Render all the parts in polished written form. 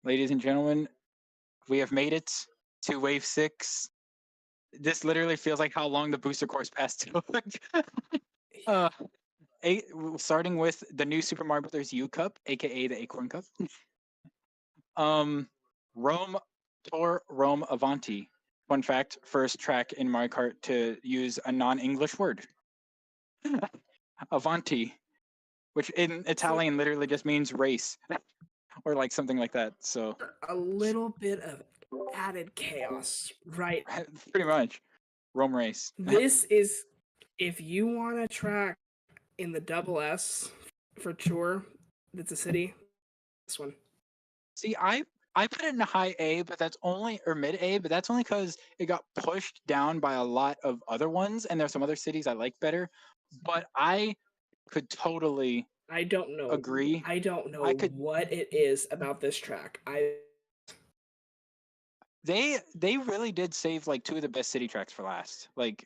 Ladies and gentlemen, we have made it to Wave 6. This literally feels like how long the booster course passed took. uh, Starting with the new Super Mario Brothers U Cup, aka the Acorn Cup. um, Rome Tor Rome Avanti. Fun fact: first track in Mario Kart to use a non-English word. Avanti, which in So Italian literally just means race, or like something like that. So a little bit of added chaos, right? pretty much Rome race. This is if you want to track in the double S for tour, that's a city. This one. See, I put it in a high A, but that's only or mid A, but that's only because it got pushed down by a lot of other ones, and there's some other cities I like better. But I could totally I don't know. agree. I don't I know could. what it is about this track. They really did save like two of the best city tracks for last. Like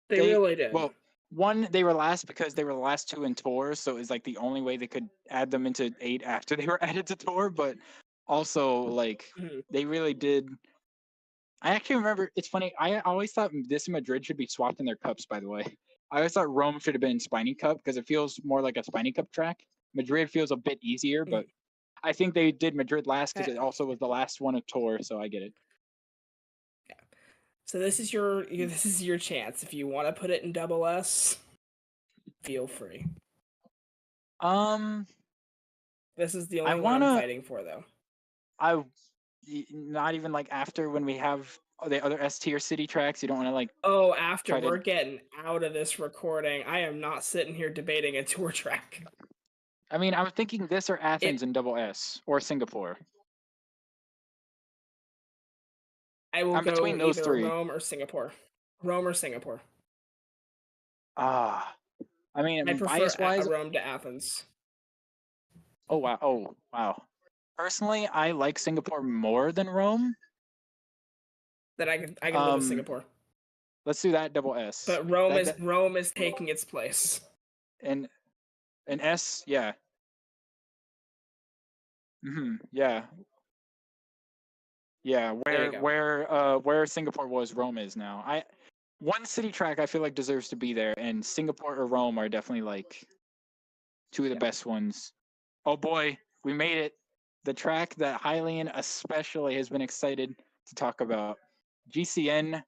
They they really did. well, one they were last because they were the last two in tour, so it's like the only way they could add them into 8 after they were added to tour. But also like Mhm. they really did. I actually remember. It's funny. I always thought this and Madrid should be swapped in their cups. By the way, I always thought Rome should have been Spiny Cup because it feels more like a Spiny Cup track. Madrid feels a bit easier, but I think they did Madrid last because Uh, it also was the last one of tour, so I get it. yeah. So this is your chance. If you want to put it in double S, feel free. Um, This is the I only one I'm wanna. fighting for, though. I not even like after when we have the other S tier city tracks. You don't want to like Oh, after try to. we're getting out of this recording, I am not sitting here debating a tour track. I mean, I was thinking this or It. Athens in double S or Singapore. I will I'm go between those either three. Rome or Singapore. Rome or Singapore. Ah, I I mean, prefer bias wise, Rome to Athens. oh wow, oh wow. Personally, I like Singapore more than Rome. That I can live with Um, Singapore. let's do that double S. But That Rome is taking its place. and an S, yeah. Yeah, yeah. There you go. Where Singapore was, Rome is now. One city track I feel like deserves to be there, and Singapore or Rome are definitely like two of the Yep. best ones. Oh boy, we made it. The track that Hylian especially has been excited to talk about. GCN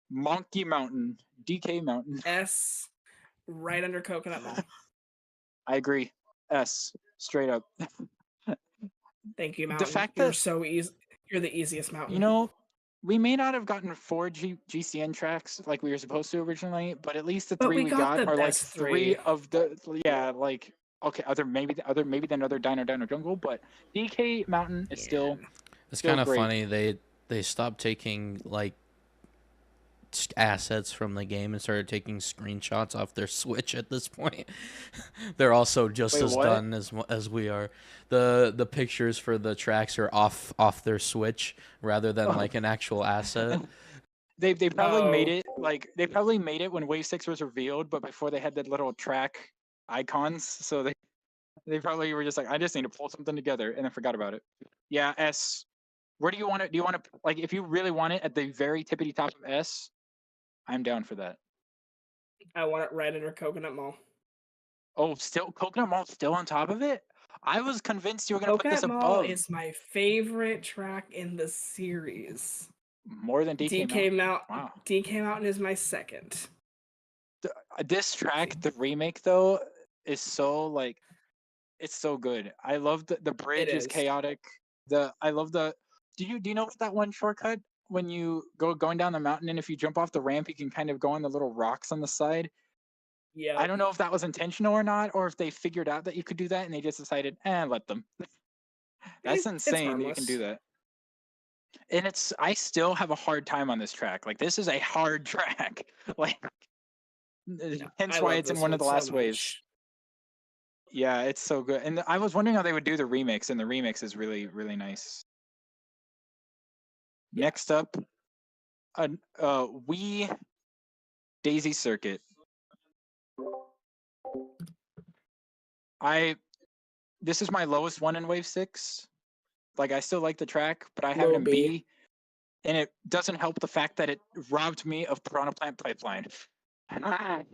Monkey Mountain, DK Mountain. S right under Coconut Mall. I agree. S, straight up. Thank you, The Mountain. fact You're that, so easy. You're the easiest you mountain. know, we may not have gotten four GCN tracks like we were supposed to originally, but at least the But three we we got got the are like best three three. of the, yeah, like, okay, maybe then other Dino Jungle, but DK Mountain is Yeah. It's still kind of great. funny they stopped taking like assets from the game and started taking screenshots off their Switch at this point. They're also just Wait, as what? done as we are. The pictures for the tracks are off their Switch rather than Oh, like an actual asset. they probably made Oh, it like they probably made it when Wave 6 was revealed, but before they had that little track icons, so they probably were just like, I just need to pull something together, and then forgot about it. Yeah, S. Where do you want it? Do you want to like if you really want it at the very tippity top of S? I'm down for that. I want it right under Coconut Mall. Oh, still Coconut Mall still on top of it? I was convinced you were gonna put this Coconut Mall above is my favorite track in the series. more than DK Mountain. Wow. DK Mountain is my second. This track, the remake though, is so like it's so good. I love the It bridge is is. chaotic. I love the. Do you know that one shortcut when you going down the mountain and if you jump off the ramp you can kind of go on the little rocks on the side? I Yep. don't know if that was intentional or not, or if they figured out that you could do that and they just decided, let them. That's It's insane that you can do harmless. that. And I still have a hard time on this track. Like this is a hard track. Like Yeah, I hence why love it's in this one of one the so last waves. much. Yeah, it's so good. And I was wondering how they would do the remix, and the remix is really, really nice. Yeah. Next up, Wii Daisy Circuit. This is my lowest one in Wave 6. Like, I still like the track, but I have it Low in B. B. And it doesn't help the fact that it robbed me of Piranha Plant Pipeline. I'm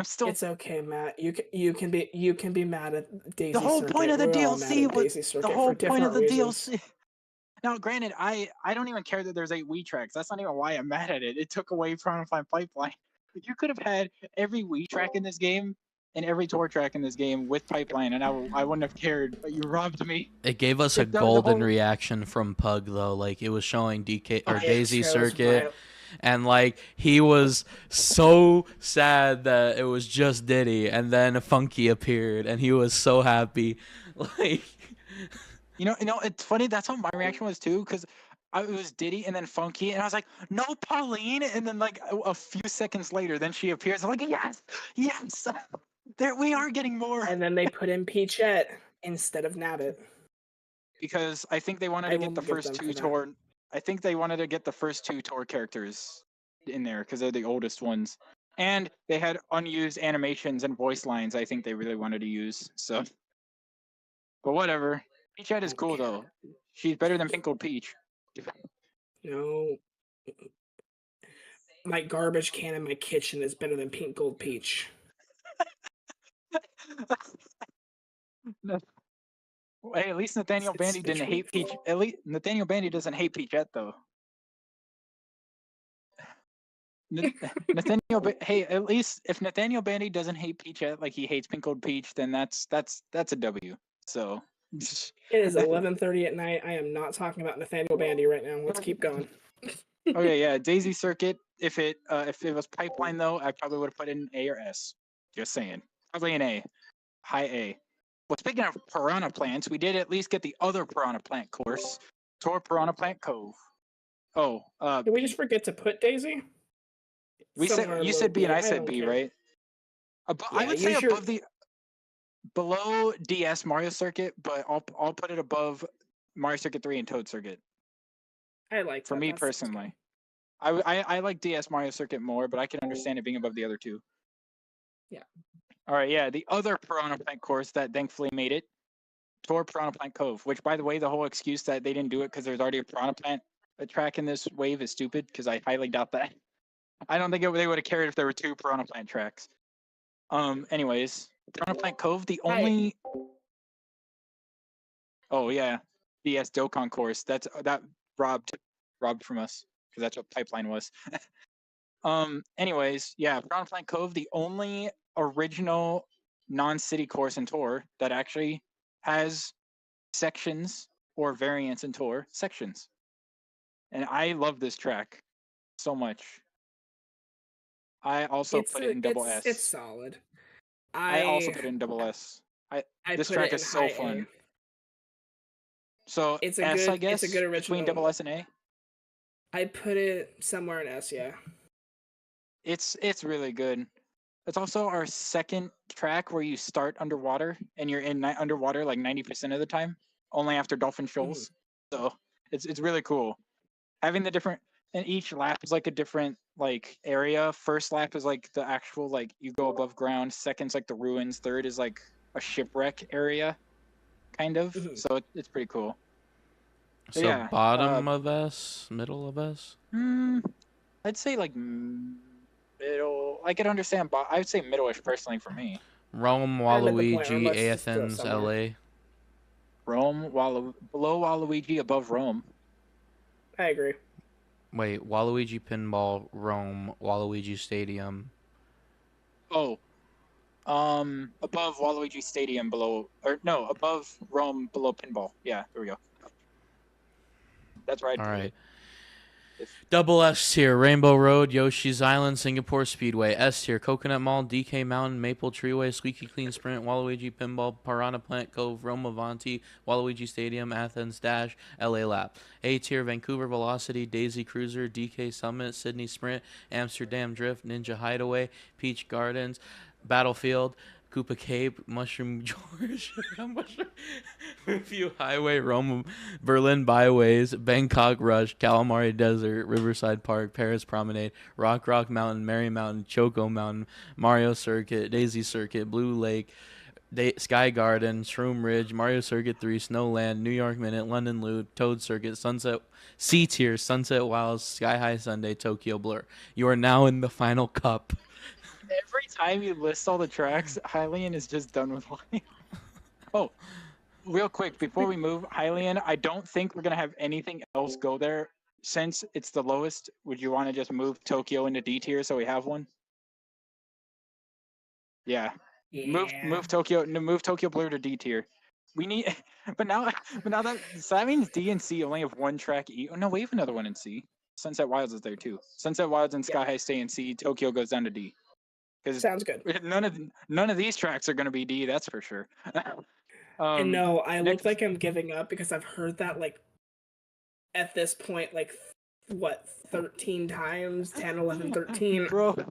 still. It's okay, Matt. You can be mad at Daisy The whole Circuit. point of the We're all mad DLC at was Daisy Circuit the whole for point of different the reasons. DLC. Now, granted, I don't even care that there's 8 Wii tracks. That's not even why I'm mad at it. It took away Piranha Plant Pipeline. You could have had every Wii track in this game and every tour track in this game with Pipeline, and I wouldn't have cared. But you robbed me. It gave us a golden reaction from Pug though. Like it was showing DK or Daisy Circuit, and like he was so sad that it was just Diddy, and then Funky appeared, and he was so happy. Like, you know, it's funny. That's how my reaction was too, because it was Diddy and then Funky, and I was like, no, Pauline, and then like a few seconds later, then she appears. I'm like, yes, there we are getting more. And then they put in Peachette instead of Nabbit. Because I think they wanted to get the first 2 tour. I think they wanted to get the first 2 tour characters in there because they're the oldest ones, and they had unused animations and voice lines. I think they really wanted to use. So, but whatever. Peachette is cool though. She's better than Pickled Peach. No. My garbage can in my kitchen is better than Pink Gold Peach. No. Hey, at least Nathaniel Bandy didn't hate Peach. At least Nathaniel Bandy doesn't hate Peachette though. Nathaniel, hey, at least if Nathaniel Bandy doesn't hate Peachette like he hates Pickled Peach, then that's a W. So. It is 11:30 at night. I am not talking about Nathaniel Bandy right now. Let's keep going. Okay, yeah, Daisy Circuit. If it was Pipeline though, I probably would have put in A or S. Just saying, probably an A, high A. Well, speaking of Piranha Plants, we did at least get the other Piranha Plant course, Tour Piranha Plant Cove. Oh, did we just forget to put Daisy? You said B and I said B, right? I would say above below DS Mario Circuit, but I'll put it above Mario Circuit 3 and Toad Circuit. I like for me personally. I like DS Mario Circuit more, but I can understand it being above the other 2. Yeah. All right, yeah, the other Piranha Plant course that thankfully made it, Tour Piranha Plant Cove, which, by the way, the whole excuse that they didn't do it because there's already a Piranha Plant track in this wave is stupid, because I highly doubt that. I don't think they would have cared if there were 2 Piranha Plant tracks. Anyways, Piranha Plant Cove, the only... Oh, yeah, DS Dokkan course. That robbed from us, because that's what Pipeline was. Anyways, yeah, Piranha Plant Cove, the only original non-city course in Tour that actually has sections or variants in Tour sections. And I love this track so much. I also put it in double S. It's solid. I also put it in double S. This track is so fun. So it's S, I guess, it's a good original. Between double S and A? I put it somewhere in S, yeah. It's really good. It's also our second track where you start underwater and you're in underwater like 90% of the time, only after Dolphin Shoals. So it's really cool. Having the different, and each lap is like a different like area. First lap is like the actual like you go above ground. Second's like the ruins. Third is like a shipwreck area, kind of. So it's pretty cool. So yeah, bottom of S, middle of S. I'd say like middle. I could understand, but I would say middle-ish personally for me. Rome, Waluigi, Athens, LA. Rome, below Waluigi, above Rome. I agree. Wait, Waluigi Pinball, Rome, Waluigi Stadium. Oh, above Waluigi Stadium, above Rome, below Pinball. Yeah, there we go. That's right. All right. Double S tier, Rainbow Road, Yoshi's Island, Singapore Speedway. S tier, Coconut Mall, DK Mountain, Maple Treeway, Squeaky Clean Sprint, Waluigi Pinball, Piranha Plant Cove, Rome Avanti, Waluigi Stadium, Athens Dash, LA Lap. A tier, Vancouver Velocity, Daisy Cruiser, DK Summit, Sydney Sprint, Amsterdam Drift, Ninja Hideaway, Peach Gardens, Battlefield, Koopa Cape, Mushroom George, Review Highway, Rome, Berlin Byways, Bangkok Rush, Calamari Desert, Riverside Park, Paris Promenade, Rock Mountain, Merry Mountain, Choco Mountain, Mario Circuit, Daisy Circuit, Blue Lake, Sky Garden, Shroom Ridge, Mario Circuit 3, Snowland, New York Minute, London Loot, Toad Circuit, Sunset C Tier, Sunset Wilds, Sky High Sundae, Tokyo Blur. You are now in the final cup. Every time you list all the tracks, Hylian is just done with life. Oh, real quick, before we move, Hylian, I don't think we're going to have anything else go there. Since it's the lowest, would you want to just move Tokyo into D tier so we have one? Yeah. Move Tokyo Blue to D tier. We need but now that means D and C only have one track each. Oh no, we have another one in C. Sunset Wilds is there too. Sunset Wilds and Sky High stay in C. Tokyo goes down to D. Sounds good. None of these tracks are going to be D, that's for sure. And no, I look like I'm giving up because I've heard that like at this point like what 13 times, 10, 11, 13. Bro, and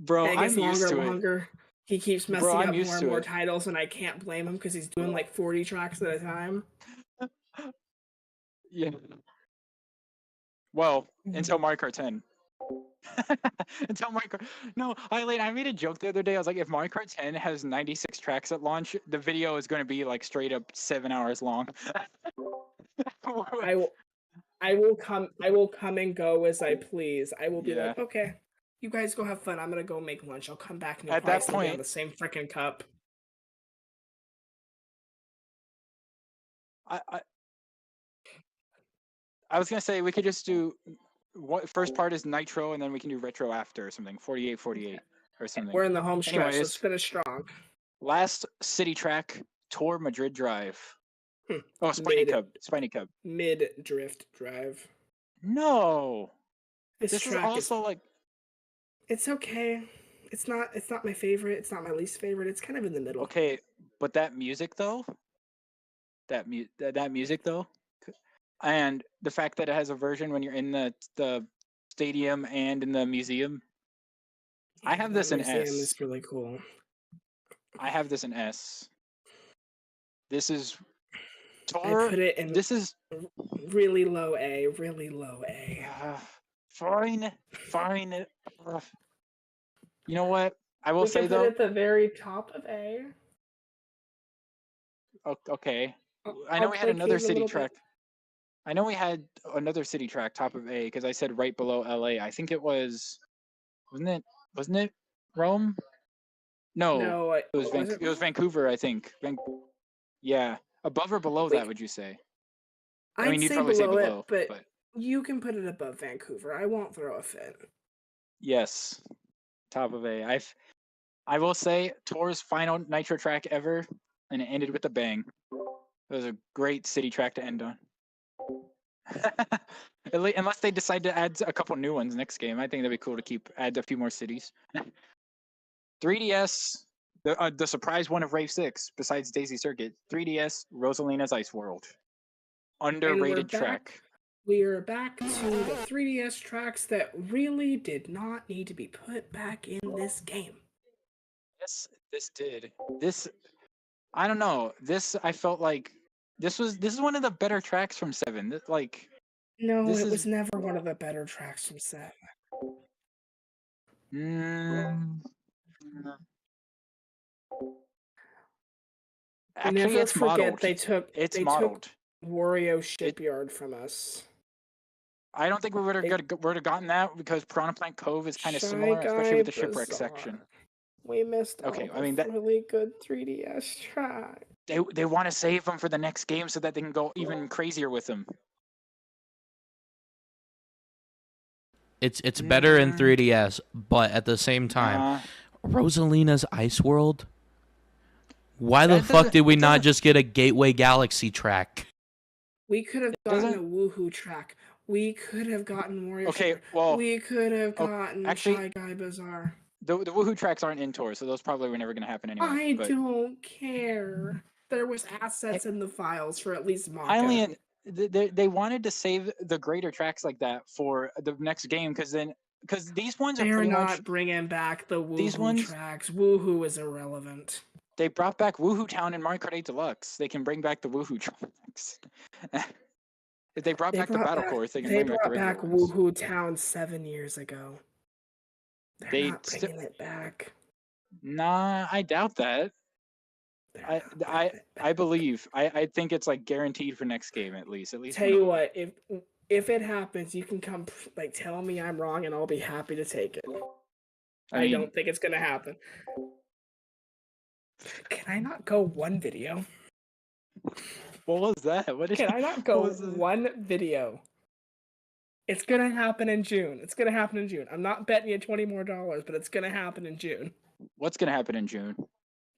it gets I'm used to longer. He keeps messing Bro, I'm up used more and to more it. titles, and I can't blame him because he's doing like 40 tracks at a time. Yeah. Well, until Mario Kart 10. Until Mario Kart. No, I made a joke the other day. I was like, if Mario Kart 10 has 96 tracks at launch, the video is going to be like straight up 7 hours long. I will come and go as I please. I will be Yeah. like, okay, you guys go have fun. I'm gonna go make lunch. I'll come back and At that be on point- the same freaking cup. I was gonna say we could just do what first part is Nitro, and then we can do Retro after or something. 48 or something. We're in the home stretch. Anyways. Let's finish strong. Last city track, Tour Madrid Drive. Oh, Mid- Spiny Cub. Mid drift drive. No. This is track also like it's okay. It's not my favorite. It's not my least favorite. It's kind of in the middle. okay, but that music though. That music though, and the fact that it has a version when you're in the stadium and in the museum. I have this in S. Museum is really cool. I have this in S. This is I put it in this is really low A, really low A. fine. You know what? I will We say can though. put it at the very top of A. Okay. I know we had placate another a city little track. bit. I know we had another city track top of A because I said right below LA. I think it was, wasn't it Rome? No, it was it was Vancouver. I think. Yeah, above or below that? Would you say? I mean, I'd you'd say probably below say it, below, but you can put it above Vancouver. I won't throw a fit. yes, top of A. I will say Tour's final Nitro track ever, and it ended with a bang. It was a great city track to end on. Unless they decide to add a couple new ones next game, I think that'd be cool to add a few more cities. 3DS, the surprise one of Rave 6, besides Daisy Circuit, 3DS, Rosalina's Ice World. Underrated track. We are back to the 3DS tracks that really did not need to be put back in this game. Yes, this did. I don't know. I felt like this is one of the better tracks from 7. No, it was never one of the better tracks from 7. Actually, it's modeled. They took Wario Shipyard from us. I don't think we would have gotten that because Piranha Plant Cove is kind of similar, especially with the shipwreck section. We missed really good 3DS track. They want to save them for the next game so that they can go even crazier with them. It's better in 3DS, but at the same time, Rosalina's Ice World. Why the fuck did we not just get a Gateway Galaxy track? We could have gotten a Woohoo track. We could have gotten Wario. Okay, well, we could have gotten Shy Guy Bazaar. The Woohoo tracks aren't in Tour, so those probably were never going to happen anyway. I don't care. There was assets in the files for at least Maka. Hylian, they wanted to save the greater tracks like that for the next game because these ones are pretty much... They're not bringing back the Woohoo tracks. Woohoo is irrelevant. They brought back Woohoo Town in Mario Kart 8 Deluxe. They can bring back the Woohoo tracks. If they brought back the Battle Course, they can bring back the regular They brought back Woohoo Town 7 years ago. They're not bringing it back. Nah, I doubt that. I believe. I think it's like guaranteed for next game at least. Tell you what, if it happens, you can come like tell me I'm wrong, and I'll be happy to take it. I don't think it's gonna happen. Can I not go one video? What was that? Can I not go one video? It's gonna happen in June. It's gonna happen in June. I'm not betting you $20 more, but it's gonna happen in June. What's gonna happen in June?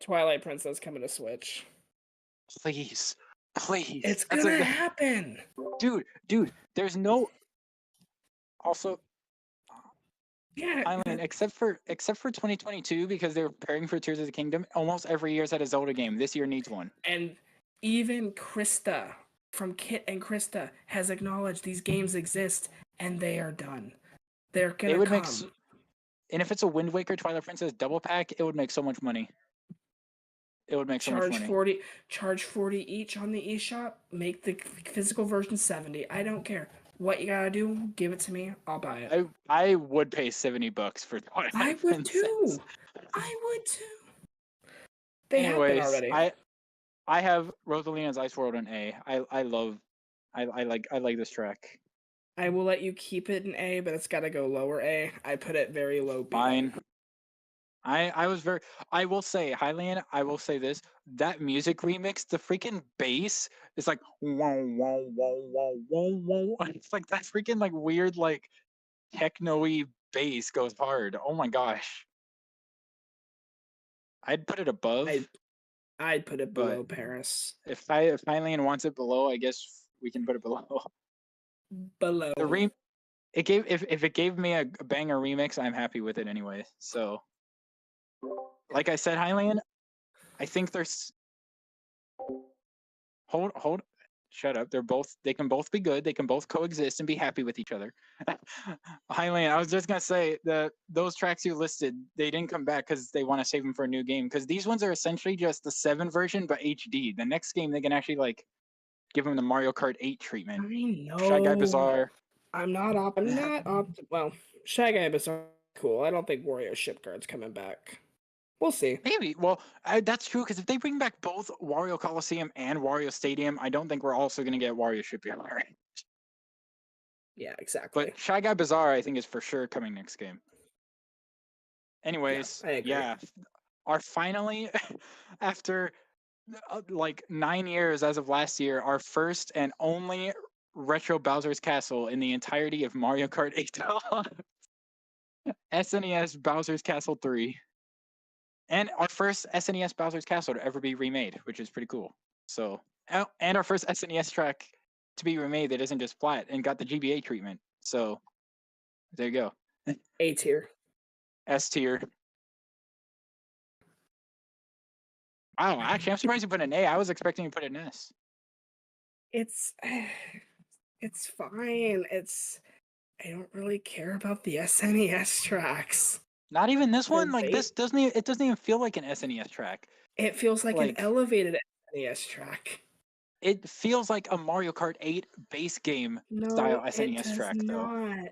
Twilight Princess coming to Switch. Please. It's gonna happen. Dude, there's no. Also, yeah. I mean, except for 2022, because they're preparing for Tears of the Kingdom. Almost every year's had a Zelda game. This year needs one. And even Krista from Kit and Krista has acknowledged these games exist, and they are done. They're gonna come. And if it's a Wind Waker Twilight Princess double pack, it would make so much money. It would make so much money. Charge 40 each on the eShop. Make the physical version 70. I don't care. What you gotta do, give it to me. I'll buy it. I would pay $70 for Twilight Princess. I would too. They have been already. I have Rosalina's Ice World on A. I like this track. I will let you keep it in A, but it's gotta go lower A. I put it very low B. Fine. I will say, Hylian, I will say this. That music remix, the freaking bass is like whoa, whoa, whoa, whoa, whoa, whoa. It's like that freaking like weird like techno-y bass goes hard. Oh my gosh. I'd put it above. I'd put it below Paris. If Hylian wants it below, I guess we can put it below. Below. If it gave me a banger remix, I'm happy with it anyway. So like I said, Hylian, I think there's hold shut up. They can both be good. They can both coexist and be happy with each other. Hylian, I was just gonna say those tracks you listed, they didn't come back because they want to save them for a new game. Because these ones are essentially just the 7 version but HD. The next game they can actually like give them the Mario Kart 8 treatment. I know. Shy Guy Bazaar. Well, Shy Guy Bazaar, cool. I don't think Wario Shipguard's coming back. We'll see. Maybe. Well, that's true, because if they bring back both Wario Coliseum and Wario Stadium, I don't think we're also going to get Wario Shipyard. Yeah, exactly. But Shy Guy Bazaar, I think, is for sure coming next game. Anyways, yeah. Our finally, after like 9 years as of last year, our first and only retro Bowser's Castle in the entirety of Mario Kart 8 SNES Bowser's Castle 3. And our first SNES Bowser's Castle to ever be remade, which is pretty cool. So, and our first SNES track to be remade that isn't just flat and got the GBA treatment. So, there you go. A tier. S tier. Wow, actually, I'm surprised you put an A. I was expecting you to put an S. It's fine. I don't really care about the SNES tracks. Not even this one. Like this doesn't even feel like an SNES track. It feels like an elevated SNES track. It feels like a Mario Kart 8 base game style SNES track, though. Not.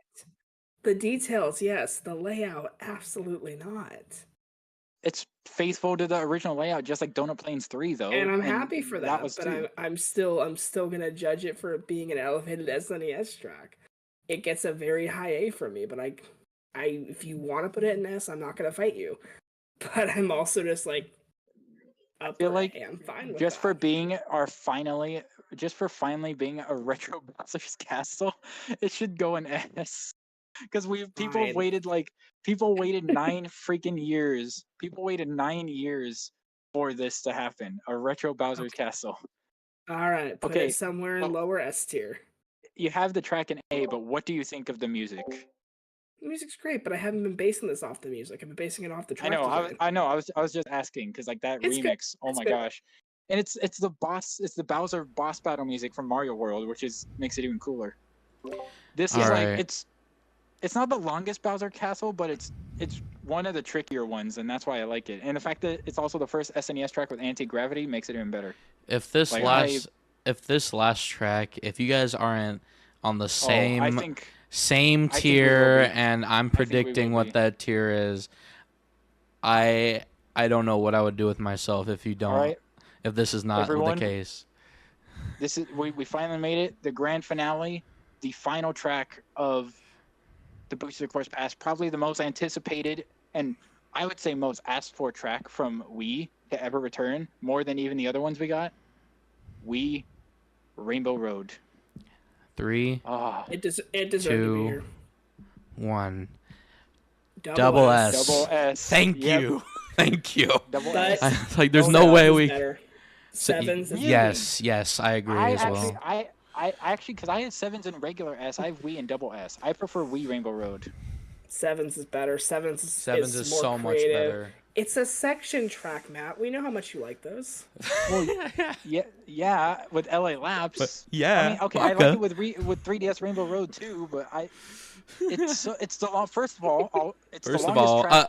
The details, yes. The layout, absolutely not. It's faithful to the original layout, just like Donut Plains 3, though. And I'm happy for that. But I'm still gonna judge it for being an elevated SNES track. It gets a very high A from me, but if you want to put it in S, I'm not gonna fight you. But I'm also just like, I feel like I'm fine with just that. for finally being a retro Bowser's Castle, it should go in S. Because people waited 9 freaking years. People waited 9 years for this to happen. A retro Bowser's Castle. All right, put it somewhere in lower S tier. You have the track in A, but what do you think of the music? The music's great, but I haven't been basing this off the music. I've been basing it off the track. I know. I was just asking because like that remix. Oh my gosh, and it's the Bowser boss battle music from Mario World, which makes it even cooler. This is like it's not the longest Bowser Castle, but it's one of the trickier ones, and that's why I like it. And the fact that it's also the first SNES track with anti-gravity makes it even better. If this last track, if you guys aren't on the same tier, and I'm predicting what that tier is, I don't know what I would do with myself if you don't. All right. if this is not Everyone, the case. this is we finally made it. The grand finale, the final track of the Booster Course Pass, probably the most anticipated and I would say most asked for track from Wii to ever return, more than even the other ones we got. Wii Rainbow Road. 3, It deserved to be 2, here. 1. Double S. Double S. Thank Yep. you. Thank you. Double But- S. Like, there's no way we. Better. Sevens is Yes, I agree I as actually, well. I actually, because I had 7s in regular S, I have Wii and double S. I prefer Wii Rainbow Road. Sevens is better. Sevens is more so creative. much better. It's a section track, Matt. We know how much you like those. Well, yeah, with LA Laps. But, yeah, I mean, okay, I like it with 3DS Rainbow Road too, but it's the long. First of all, it's First the of longest all, track.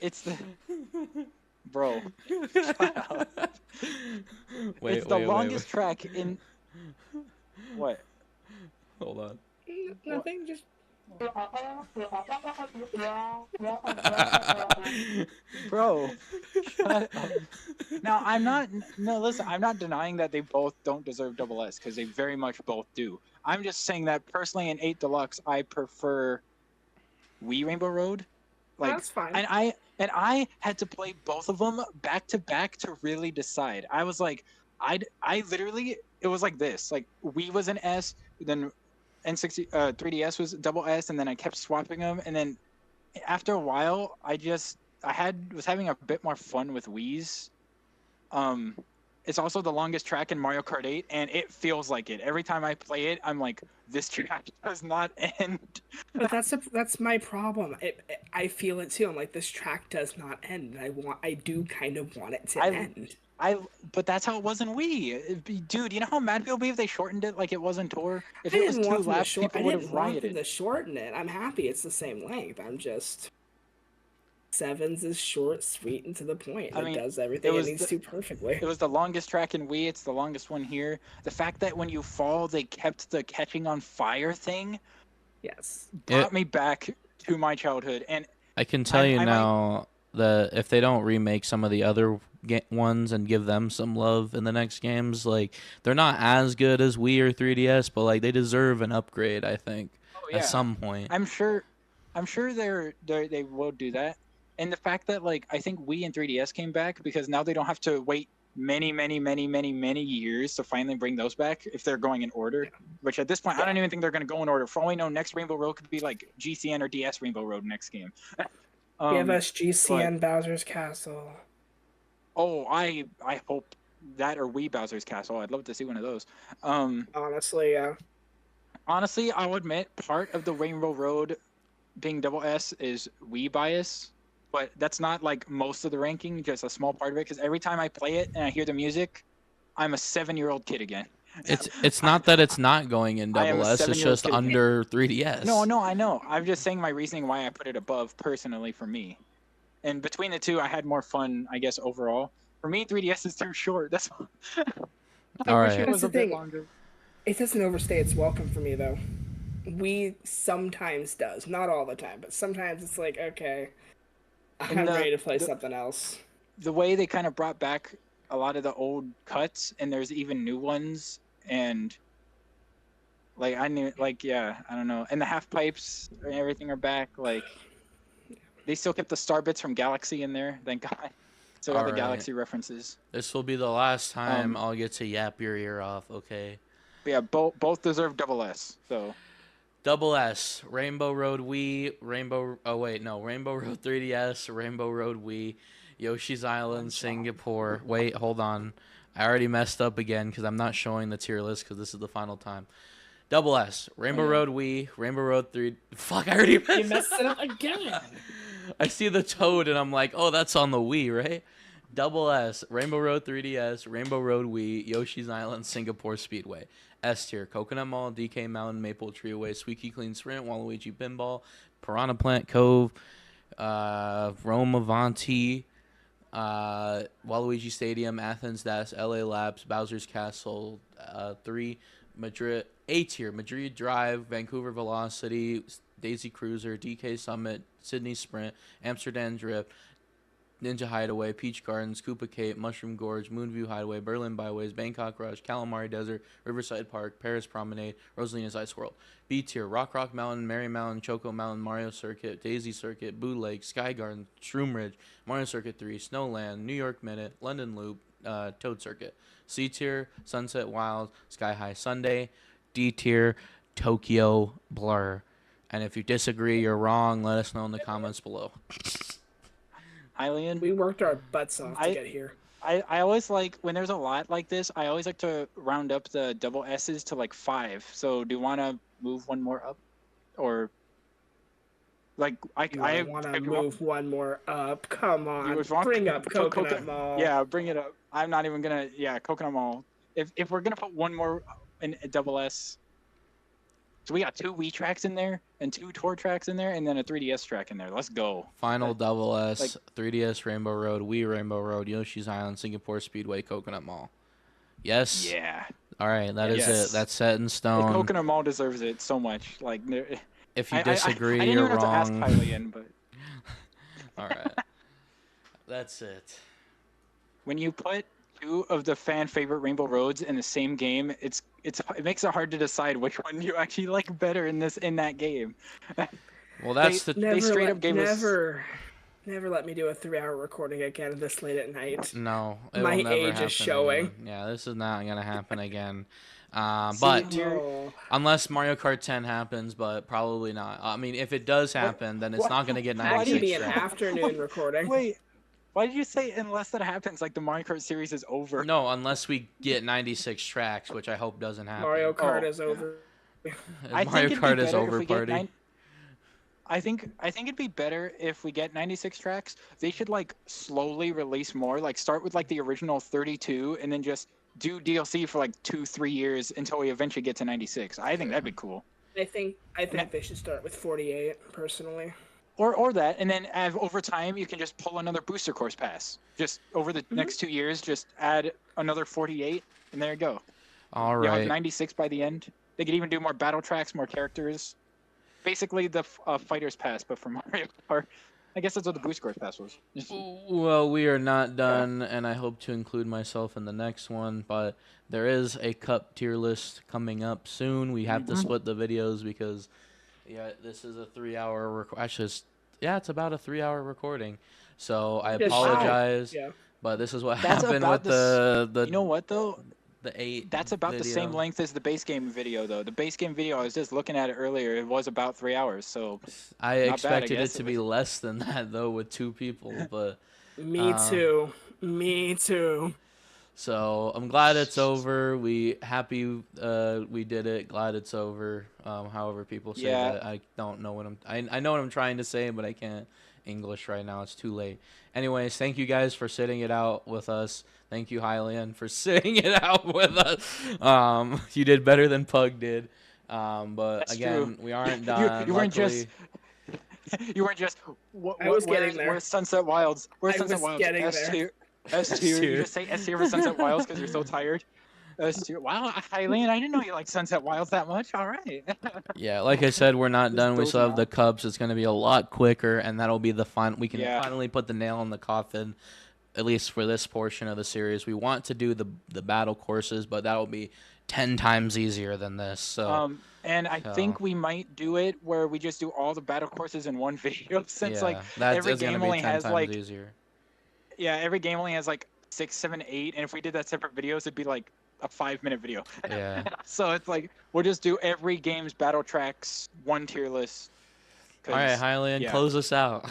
It's the bro. It's the longest track in. What? Hold on. Nothing. Just Bro, shut up. Now I'm not. No, listen. I'm not denying that they both don't deserve double S because they very much both do. I'm just saying that personally in 8 Deluxe, I prefer Wii Rainbow Road. Like, that's fine. and I had to play both of them back to back to really decide. I was like, I literally it was like this. Like Wii was an S, then N60 3DS was double S, and then I kept swapping them, and then after a while, was having a bit more fun with Wii's. It's also the longest track in Mario Kart 8, and it feels like it. Every time I play it, I'm like, this track does not end. But that's my problem. I feel it too. I'm like, this track does not end. I do kind of want it to end. But that's how it was in Wii. Dude, you know how mad people be if they shortened it like it was in Tour? If I it was didn't 2 want them to laps, people would have them rioted. to shorten it. I'm happy it's the same length. I'm just Sevens is short, sweet, and to the point. It does everything it needs to perfectly. It was the longest track in Wii. It's the longest one here. The fact that when you fall, they kept the catching on fire thing. Yes. Brought me back to my childhood, and I can tell you now that if they don't remake some of the other ones and give them some love in the next games, like they're not as good as Wii or 3DS, but like they deserve an upgrade. I think at some point. I'm sure they will do that. And the fact that like I think Wii and 3DS came back because now they don't have to wait many years to finally bring those back if they're going in order. Which at this point I don't even think they're going to go in order. For all we know, next Rainbow Road could be like GCN or DS Rainbow Road next game. Give us GCN Bowser's Castle. Oh, I hope that or Wii Bowser's Castle. I'd love to see one of those. Honestly, yeah. Honestly, I'll admit part of the Rainbow Road being double S is Wii bias. But that's not like most of the ranking, just a small part of it. Because every time I play it and I hear the music, I'm a 7-year-old kid again. It's not that it's not going in double S. It's just under 3DS. No, I know. I'm just saying my reasoning why I put it above personally for me. And between the two, I had more fun, I guess, overall. For me, 3DS is too short. That's all. I wish it was a bit longer. It doesn't overstay its welcome for me, though. Wii sometimes does. Not all the time, but sometimes it's like, okay, I'm ready to play something else. The way they kind of brought back a lot of the old cuts, and there's even new ones, and like I don't know. And the half pipes and everything are back. Like they still kept the star bits from Galaxy in there. Thank God. Still got the Galaxy references. This will be the last time I'll get to yap your ear off. Okay. But yeah, both deserve double S. So. Double S, Rainbow Road Wii, Rainbow Road 3DS, Rainbow Road Wii, Yoshi's Island, Singapore. Wait, hold on. I already messed up again because I'm not showing the tier list because this is the final time. Double S, Rainbow Road Wii, Rainbow Road 3. Fuck, I already messed it up again. I see the toad and I'm like, oh, that's on the Wii, right? Double S, Rainbow Road 3DS, Rainbow Road Wii, Yoshi's Island, Singapore Speedway. S tier, Coconut Mall, DK Mountain, Maple Treeway, Squeaky Clean Sprint, Waluigi Pinball, Piranha Plant Cove, Rome Avanti, Waluigi Stadium, Athens Dash, LA Labs, Bowser's Castle, 3, Madrid, A tier, Madrid Drive, Vancouver Velocity, Daisy Cruiser, DK Summit, Sydney Sprint, Amsterdam Drift, Ninja Hideaway, Peach Gardens, Koopa Cape, Mushroom Gorge, Moonview Hideaway, Berlin Byways, Bangkok Rush, Calamari Desert, Riverside Park, Paris Promenade, Rosalina's Ice World. B tier, Rock Mountain, Merry Mountain, Choco Mountain, Mario Circuit, Daisy Circuit, Boo Lake, Sky Garden, Shroom Ridge, Mario Circuit 3, Snowland, New York Minute, London Loop, Toad Circuit. C tier, Sunset Wild, Sky High Sunday. D tier, Tokyo Blur. And if you disagree, you're wrong. Let us know in the comments below. Hylian, We worked our butts off to get here. I always like, when there's a lot like this, I always like to round up the double S's to like 5. So do you want to move one more up? Or, like, I want to move one more up. Come on. Bring up Coconut Mall. Yeah, bring it up. I'm not even going to, Coconut Mall. If we're going to put one more in a double S. So we got 2 Wii tracks in there, and 2 tour tracks in there, and then a 3DS track in there. Let's go. Final double S, 3DS Rainbow Road, Wii Rainbow Road, Yoshi's Island, Singapore Speedway, Coconut Mall. Yes? Yeah. All right, that is it. That's set in stone. The Coconut Mall deserves it so much. Like, if you disagree, I didn't you're even wrong. have to ask Hylian, but All right. That's it. when you put 2 of the fan favorite Rainbow Roads in the same game, it makes it hard to decide which one you actually like better in that game. Well, that's they straight up gave us. Never let me do a 3-hour recording again this late at night. No, it My will never age happen is showing. again. Yeah, this is not gonna happen again. But unless Mario Kart 10 happens, but probably not. I mean, if it does happen, then it's not gonna get 96 Why do you be an tracks. afternoon recording? Wait, why did you say unless that happens, like the Mario Kart series is over? No, unless we get 96 tracks, which I hope doesn't happen. Mario Kart is over. Mario Kart is over, party. I think it'd be better if we get 96 tracks. They should like slowly release more. Like start with like the original 32, and then just do DLC for like 2-3 years until we eventually get to 96. I think that'd be cool. I think they should start with 48 personally. Or that, and then over time you can just pull another booster course pass. Just over the next 2 years, just add another 48, and there you go. All You'll have right. 96 by the end. They could even do more battle tracks, more characters. Basically the Fighter's Pass, but for Mario Kart. I guess that's what the booster course pass was. Well, we are not done, and I hope to include myself in the next one, but there is a cup tier list coming up soon. We have to split the videos because, this is a 3-hour it's about a 3-hour recording. So I apologize, but this is what happened with the. You know what though? The 8. That's about the same length as the base game video, though. The base game video, I was just looking at it earlier. It was about 3 hours, so I expected it to be less than that, though, with 2 people. But Me too. So I'm glad it's over. We did it. Glad it's over. However people say that, I don't know what I know what I'm trying to say, but I can't English right now. It's too late. Anyways, thank you guys for sitting it out with us. Thank you, Hylian, for sitting it out with us. You did better than Pug did. But That's again, true. we aren't done. You weren't just. You weren't just. Getting there. Where's Sunset Wilds? Where's Sunset Wilds? Getting there. S tier. You just say S tier for Sunset Wilds because you're so tired. S tier. Wow, Hylian, I didn't know you liked Sunset Wilds that much. All right. Yeah, like I said, we're not done. We still have the Cubs. It's going to be a lot quicker, and that'll be the fun. We can finally put the nail in the coffin, at least for this portion of the series. We want to do the battle courses, but that'll be 10 times easier than this. So. And I think we might do it where we just do all the battle courses in one video, since every game only has easier. Yeah, every game only has like 6, 7, 8, and if we did that separate videos, it'd be like a 5-minute video. Yeah. So it's like we'll just do every game's battle tracks one tier list. All right, Hylian, close us out.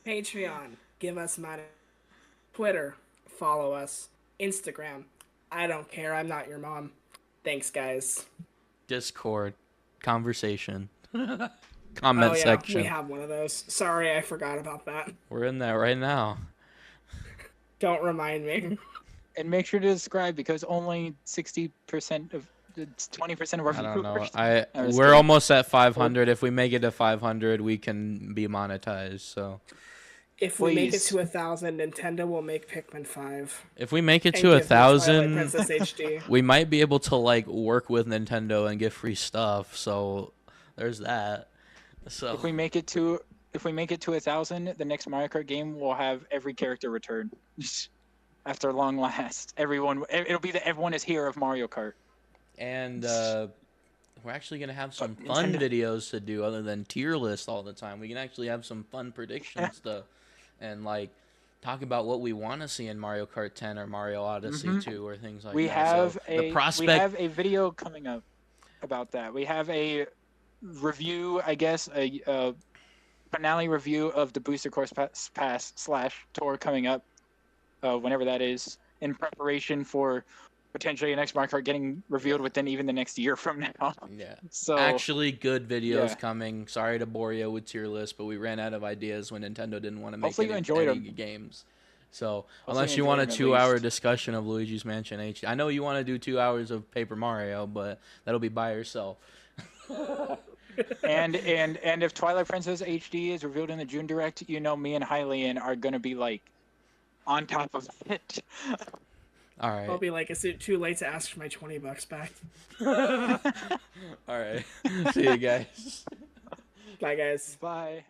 Patreon, give us money. Twitter, follow us. Instagram, I don't care. I'm not your mom. Thanks, guys. Discord, conversation, comment section. We have one of those. Sorry, I forgot about that. We're in there right now. Don't remind me. And make sure to subscribe because only 60% of 20% of our viewers. I don't know. We're almost at 500. If we make it to 500, we can be monetized. So. If we make it to 1,000, Nintendo will make Pikmin 5. If we make it to 1,000, Princess HD. We might be able to work with Nintendo and get free stuff. So there's that. So if we make it to if we make it to 1,000, the next Mario Kart game will have every character return. After long last, it'll be the everyone is here of Mario Kart. And we're actually gonna have some But fun Nintendo- videos to do other than tier list all the time. We can actually have some fun predictions to, and like talk about what we want to see in Mario Kart 10 or Mario Odyssey 2 or things like we that. have So a the prospect. we have a video coming up about that. We have a review, I guess, a finale review of the Booster Course Pass / tour coming up, whenever that is, in preparation for potentially a next Mario Kart getting revealed within even the next year from now. Yeah. So Actually, good videos yeah. coming. Sorry to bore you with tier list, but we ran out of ideas when Nintendo didn't want to make Hopefully you any enjoyed any 'em. games. So Hopefully unless you you want a enjoyed 'em at 2-hour least. discussion of Luigi's Mansion HD, I know you want to do 2 hours of Paper Mario, but that'll be by yourself. and if Twilight Princess HD is revealed in the June Direct, you know me and Hylian are gonna be like on top of it. All right. I'll be like, is it too late to ask for my $20 back? All right. See you guys. Bye, guys. Bye.